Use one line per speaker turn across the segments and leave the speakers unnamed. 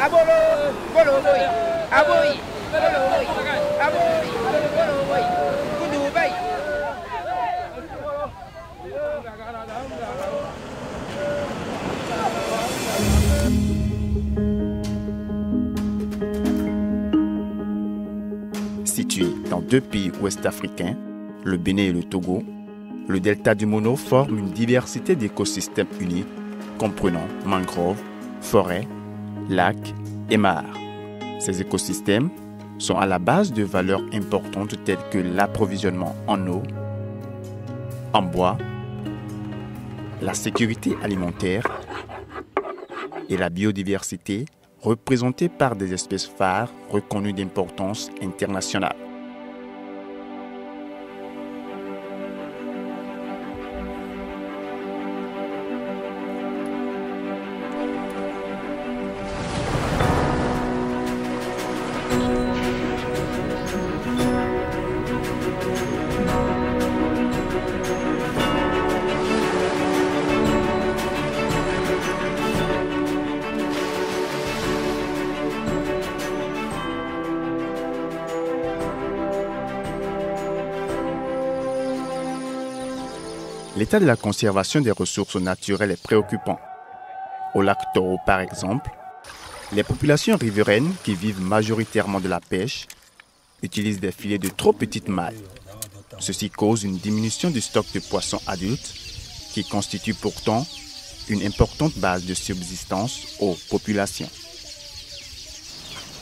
Abolo, bolo boy, aboy, bolo boy, aboy, bolo boy, kudu bay.
Situé dans deux pays ouest-africains, le Bénin et le Togo, le delta du Mono forme une diversité d'écosystèmes uniques comprenant mangroves, forêts, lacs et mares. Ces écosystèmes sont à la base de valeurs importantes telles que l'approvisionnement en eau, en bois, la sécurité alimentaire et la biodiversité représentée par des espèces phares reconnues d'importance internationale. L'état de la conservation des ressources naturelles est préoccupant. Au lac Toro, par exemple, les populations riveraines qui vivent majoritairement de la pêche utilisent des filets de trop petite maille. Ceci cause une diminution du stock de poissons adultes qui constitue pourtant une importante base de subsistance aux populations.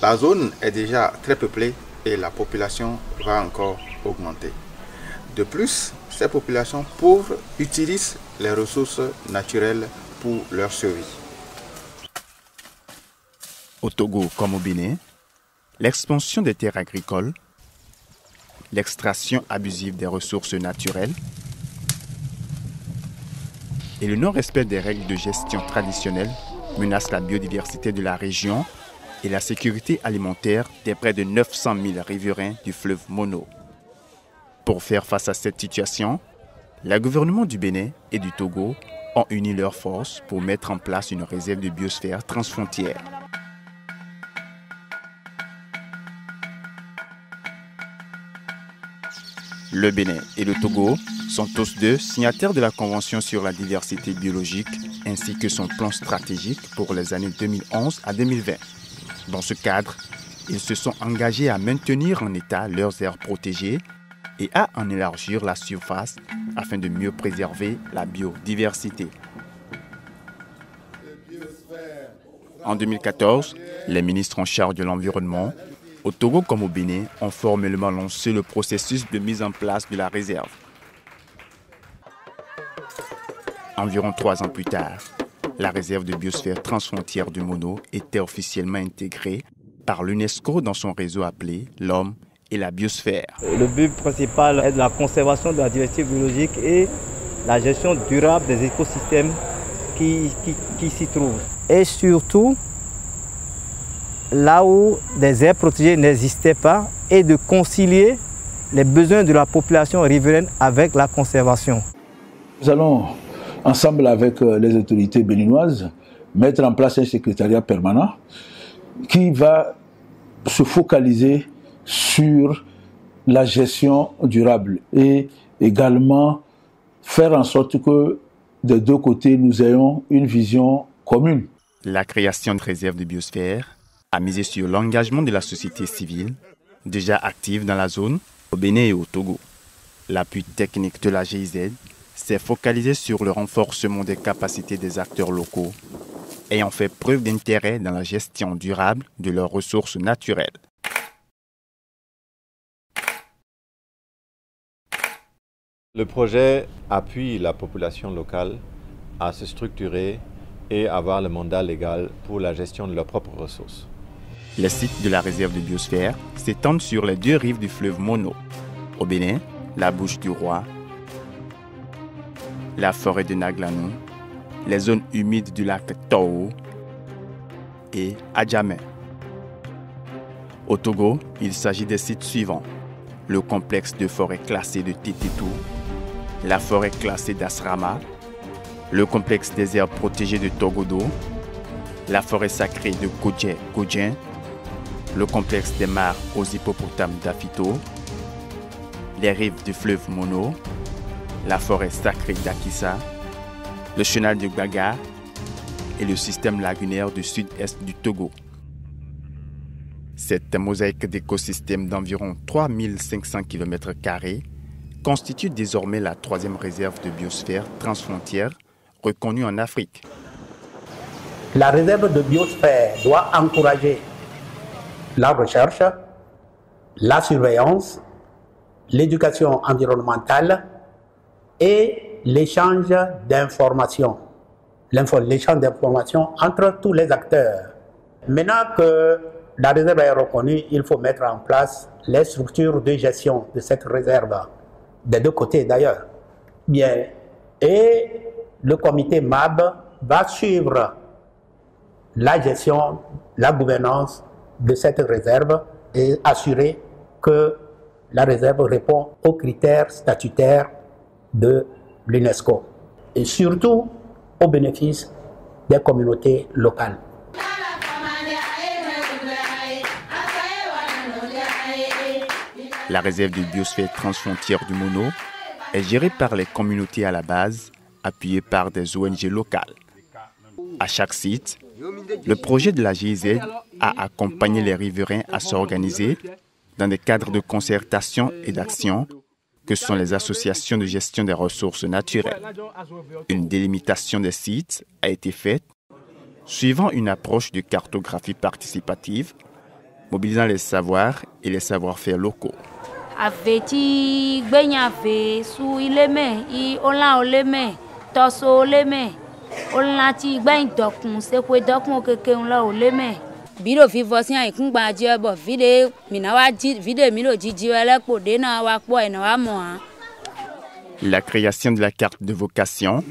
La zone est déjà très peuplée et la population va encore augmenter. De plus, ces populations pauvres utilisent les ressources naturelles pour leur survie.
Au Togo comme au Bénin, l'expansion des terres agricoles, l'extraction abusive des ressources naturelles et le non-respect des règles de gestion traditionnelles menacent la biodiversité de la région et la sécurité alimentaire des près de 900 000 riverains du fleuve Mono. Pour faire face à cette situation, les gouvernements du Bénin et du Togo ont uni leurs forces pour mettre en place une réserve de biosphère transfrontière. Le Bénin et le Togo sont tous deux signataires de la Convention sur la diversité biologique ainsi que son plan stratégique pour les années 2011 à 2020. Dans ce cadre, ils se sont engagés à maintenir en état leurs aires protégées et à en élargir la surface afin de mieux préserver la biodiversité. En 2014, les ministres en charge de l'environnement, au Togo comme au Bénin, ont formellement lancé le processus de mise en place de la réserve. Environ 3 ans plus tard, la réserve de biosphère transfrontière du Mono était officiellement intégrée par l'UNESCO dans son réseau appelé l'Homme et la biosphère.
Le but principal est de la conservation de la diversité biologique et la gestion durable des écosystèmes qui s'y trouvent. Et surtout, là où des aires protégées n'existaient pas, et de concilier les besoins de la population riveraine avec la conservation.
Nous allons, ensemble avec les autorités béninoises, mettre en place un secrétariat permanent qui va se focaliser sur la gestion durable et également faire en sorte que des deux côtés nous ayons une vision commune.
La création de réserves de biosphère a misé sur l'engagement de la société civile, déjà active dans la zone, au Bénin et au Togo. L'appui technique de la GIZ s'est focalisé sur le renforcement des capacités des acteurs locaux, ayant fait preuve d'intérêt dans la gestion durable de leurs ressources naturelles.
Le projet appuie la population locale à se structurer et avoir le mandat légal pour la gestion de leurs propres ressources.
Les sites de la réserve de biosphère s'étendent sur les 2 rives du fleuve Mono. Au Bénin, la Bouche du Roi, la forêt de Naglanou, les zones humides du lac Toro et Adjamé. Au Togo, il s'agit des sites suivants: le complexe de forêt classée de Tététou, la forêt classée d'Asrama, le complexe des aires protégées de Togodo, la forêt sacrée de Kodje-Kodjen, le complexe des mares aux hippopotames d'Afito, les rives du fleuve Mono, la forêt sacrée d'Akissa, le chenal de Gbaga et le système lagunaire du sud-est du Togo. Cette mosaïque d'écosystèmes d'environ 3500 km² constitue désormais la 3e réserve de biosphère transfrontière reconnue en Afrique.
La réserve de biosphère doit encourager la recherche, la surveillance, l'éducation environnementale et l'échange d'informations. L'échange d'informations entre tous les acteurs. Maintenant que la réserve est reconnue, il faut mettre en place les structures de gestion de cette réserve, des deux côtés d'ailleurs. Bien, et le comité MAB va suivre la gestion, la gouvernance de cette réserve et assurer que la réserve répond aux critères statutaires de l'UNESCO et surtout au bénéfice des communautés locales.
La réserve de biosphère transfrontière du Mono est gérée par les communautés à la base, appuyées par des ONG locales. À chaque site, le projet de la GIZ a accompagné les riverains à s'organiser dans des cadres de concertation et d'action que sont les associations de gestion des ressources naturelles. Une délimitation des sites a été faite suivant une approche de cartographie participative, mobilisant les savoirs et les savoir-faire locaux. La création de la carte de vocation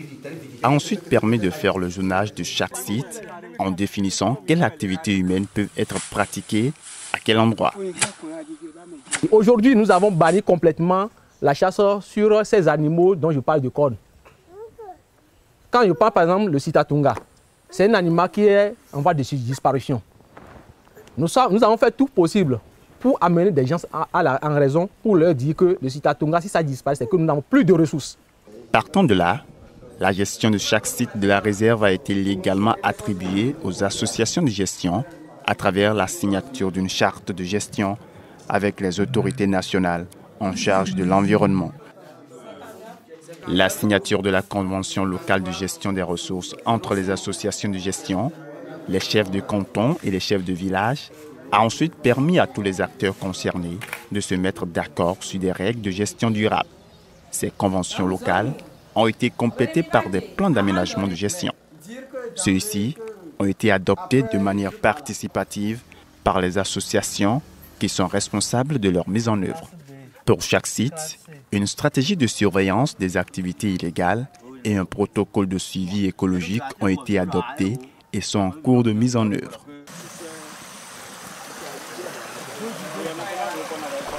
a ensuite permis de faire le zonage de chaque site en définissant quelles activités humaines peuvent être pratiquées à quel endroit.
Aujourd'hui, nous avons banni complètement la chasse sur ces animaux dont je parle de cornes. Quand je parle par exemple le Sitatunga, c'est un animal qui est en voie de disparition. Nous avons fait tout possible pour amener des gens en raison, pour leur dire que le Sitatunga, si ça disparaît, c'est que nous n'avons plus de ressources.
Partant de là, la gestion de chaque site de la réserve a été légalement attribuée aux associations de gestion à travers la signature d'une charte de gestion avec les autorités nationales en charge de l'environnement. La signature de la convention locale de gestion des ressources entre les associations de gestion, les chefs de canton et les chefs de village a ensuite permis à tous les acteurs concernés de se mettre d'accord sur des règles de gestion durable. Ces conventions locales ont été complétées par des plans d'aménagement de gestion. Ceux-ci ont été adoptés de manière participative par les associations qui sont responsables de leur mise en œuvre. Pour chaque site, une stratégie de surveillance des activités illégales et un protocole de suivi écologique ont été adoptés et sont en cours de mise en œuvre.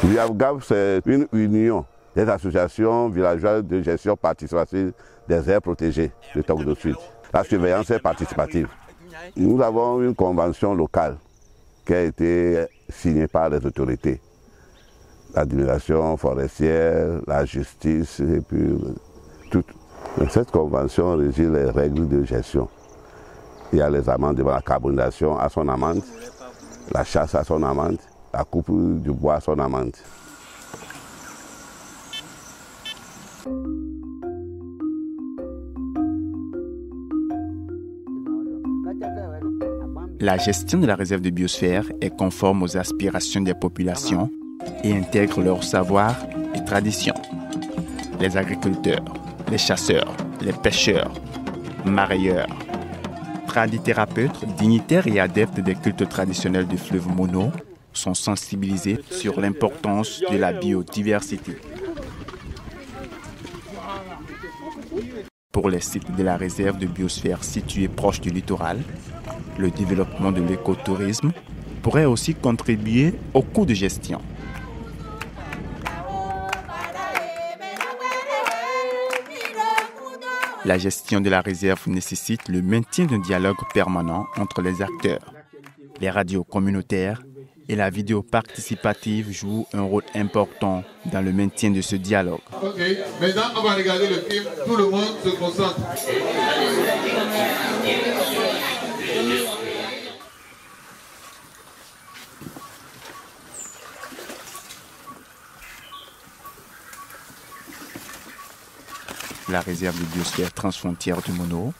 VIAVGAV, c'est une union des associations villageoises de gestion participative des aires protégées de Togo Sud. La surveillance est participative. Nous avons une convention locale qui a été signée par les autorités. L'administration forestière, la justice et puis tout. Cette convention régit les règles de gestion. Il y a les amendes devant la carbonisation à son amende, la chasse à son amende, la coupe du bois à son amende.
La gestion de la réserve de biosphère est conforme aux aspirations des populations et intègre leurs savoirs et traditions. Les agriculteurs, les chasseurs, les pêcheurs, marailleurs, tradithérapeutes, dignitaires et adeptes des cultes traditionnels du fleuve Mono sont sensibilisés sur l'importance de la biodiversité. Pour les sites de la réserve de biosphère situés proches du littoral, le développement de l'écotourisme pourrait aussi contribuer au coût de gestion. La gestion de la réserve nécessite le maintien d'un dialogue permanent entre les acteurs. Les radios communautaires et la vidéo participative jouent un rôle important dans le maintien de ce dialogue.
Ok, maintenant on va regarder le film, tout le monde se concentre.
La réserve de biosphère transfrontière du Mono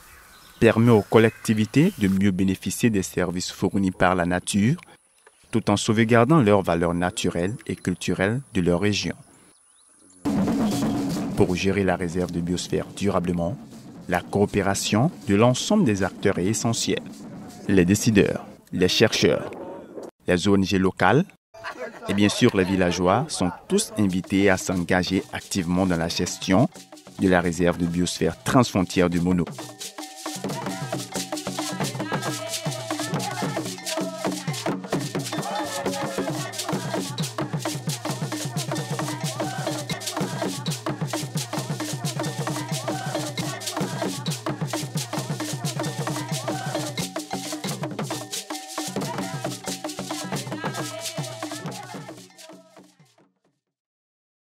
permet aux collectivités de mieux bénéficier des services fournis par la nature, tout en sauvegardant leurs valeurs naturelles et culturelles de leur région. Pour gérer la réserve de biosphère durablement, la coopération de l'ensemble des acteurs est essentielle. Les décideurs, les chercheurs, les ONG locales et bien sûr les villageois sont tous invités à s'engager activement dans la gestion de la réserve de biosphère transfrontière du Mono.